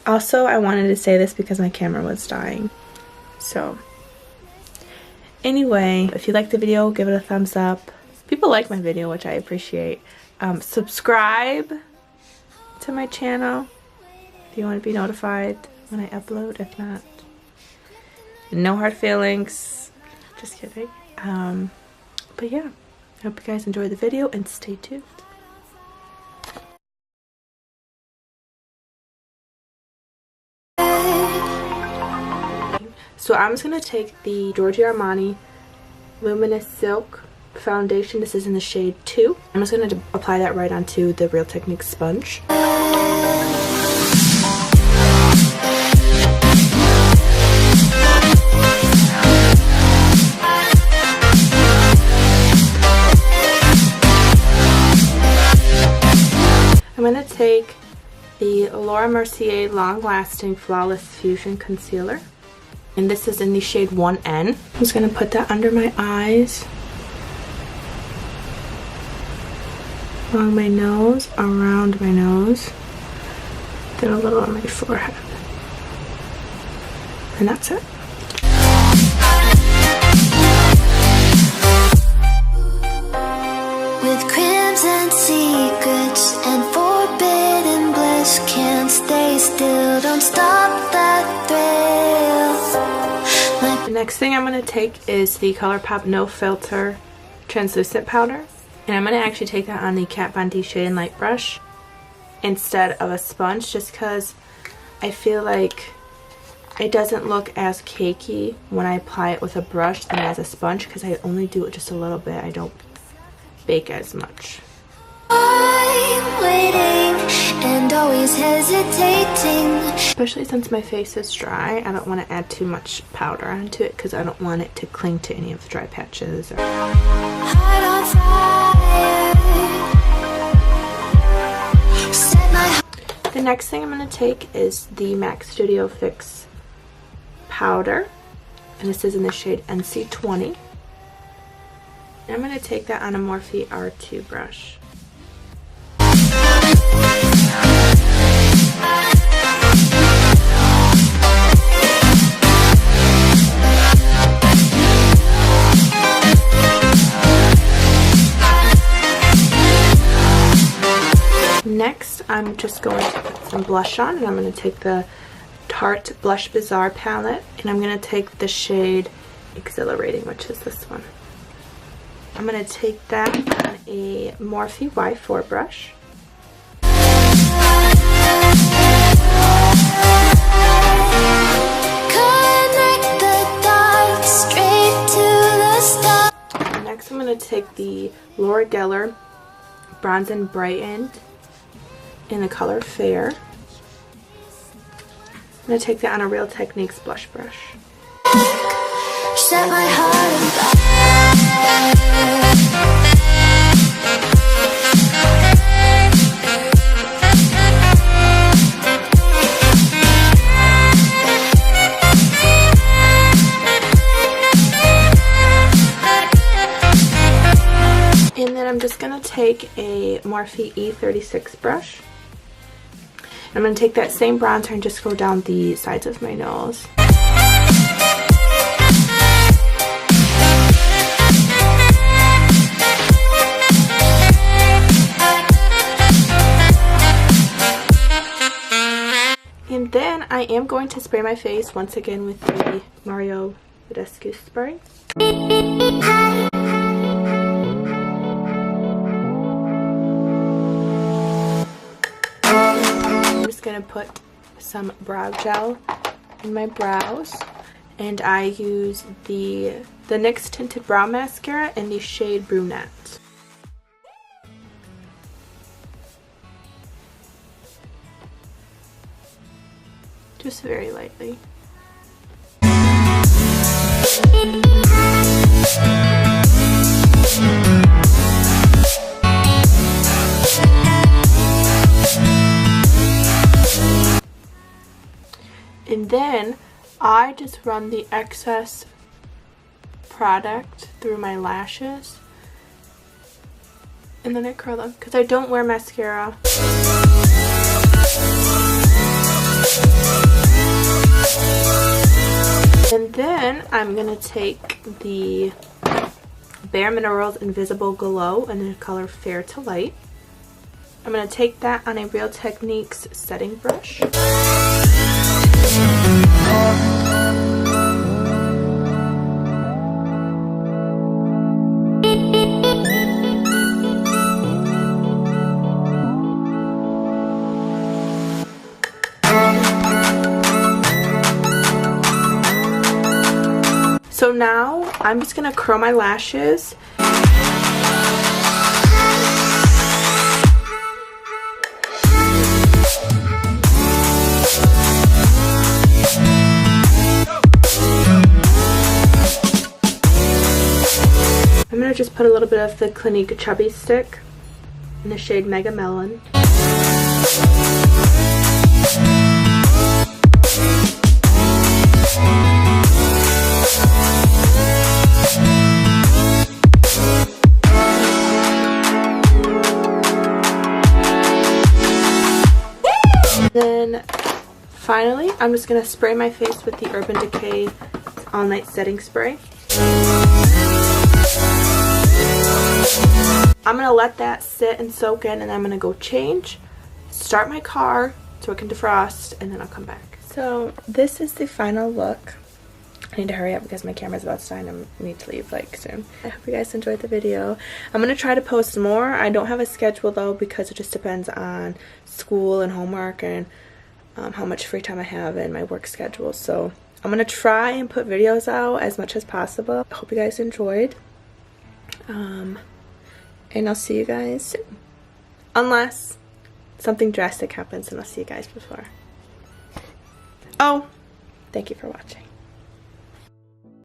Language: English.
Also, I wanted to say this because my camera was dying. So, anyway, if you liked the video, give it a thumbs up. People like my video, which I appreciate. Subscribe to my channel if you want to be notified when I upload. If not, no hard feelings. Just kidding. But yeah, I hope you guys enjoyed the video and stay tuned. So I'm just going to take the Giorgio Armani Luminous Silk foundation. This is in the shade 2. I'm just going to apply that right onto the Real Techniques sponge. I'm going to take the Laura Mercier Long Lasting Flawless Fusion Concealer. And this is in the shade 1N. I'm just going to put that under my eyes, along my nose, around my nose, then a little on my forehead. And that's it. With crimson secrets and forbidden bliss, can't stay still, don't stop that thrill. The next thing I'm going to take is the ColourPop No Filter Translucent Powder. And I'm going to actually take that on the Kat Von D Shade and Light brush instead of a sponge, just because I feel like it doesn't look as cakey when I apply it with a brush than as a sponge, because I only do it just a little bit. I don't bake as much. I'm waiting and always hesitating. Especially since my face is dry, I don't want to add too much powder onto it because I don't want it to cling to any of the dry patches. Heart on fire. Set my The next thing I'm going to take is the MAC Studio Fix powder, and this is in the shade NC20. And I'm going to take that on a Morphe R2 brush. Next, I'm just going to put some blush on, and I'm going to take the Tarte Blush Bazaar palette, and I'm going to take the shade Exhilarating, which is this one. I'm going to take that on a Morphe Y4 brush. connect the dots straight to the stars. Next, I'm going to take the Laura Geller Bronze and Brightened in the color Fair. I'm going to take that on a Real Techniques blush brush. Set my heart on fire. And then I'm just going to take a Morphe E36 brush. I'm going to take that same bronzer and just go down the sides of my nose. And then I am going to spray my face once again with the Mario Badescu spray. I'm just going to put some brow gel in my brows, and I use the NYX Tinted Brow Mascara in the shade Brunette. Just very lightly. And then I just run the excess product through my lashes, and then I curl them because I don't wear mascara. Then I'm going to take the Bare Minerals Invisible Glow in the color Fair to Light. I'm going to take that on a Real Techniques setting brush. So now I'm just going to curl my lashes. I'm going to just put a little bit of the Clinique Chubby Stick in the shade Mega Melon. Then finally, I'm just going to spray my face with the Urban Decay All Night Setting Spray. I'm going to let that sit and soak in, and I'm going to go change, start my car so it can defrost, and then I'll come back. So this is the final look. I need to hurry up because my camera's about to die and I need to leave like soon. I hope you guys enjoyed the video. I'm going to try to post more. I don't have a schedule though because it just depends on school and homework and how much free time I have in my work schedule. So I'm going to try and put videos out as much as possible. I hope you guys enjoyed. And I'll see you guys soon. Unless something drastic happens, and I'll see you guys before. Oh, thank you for watching.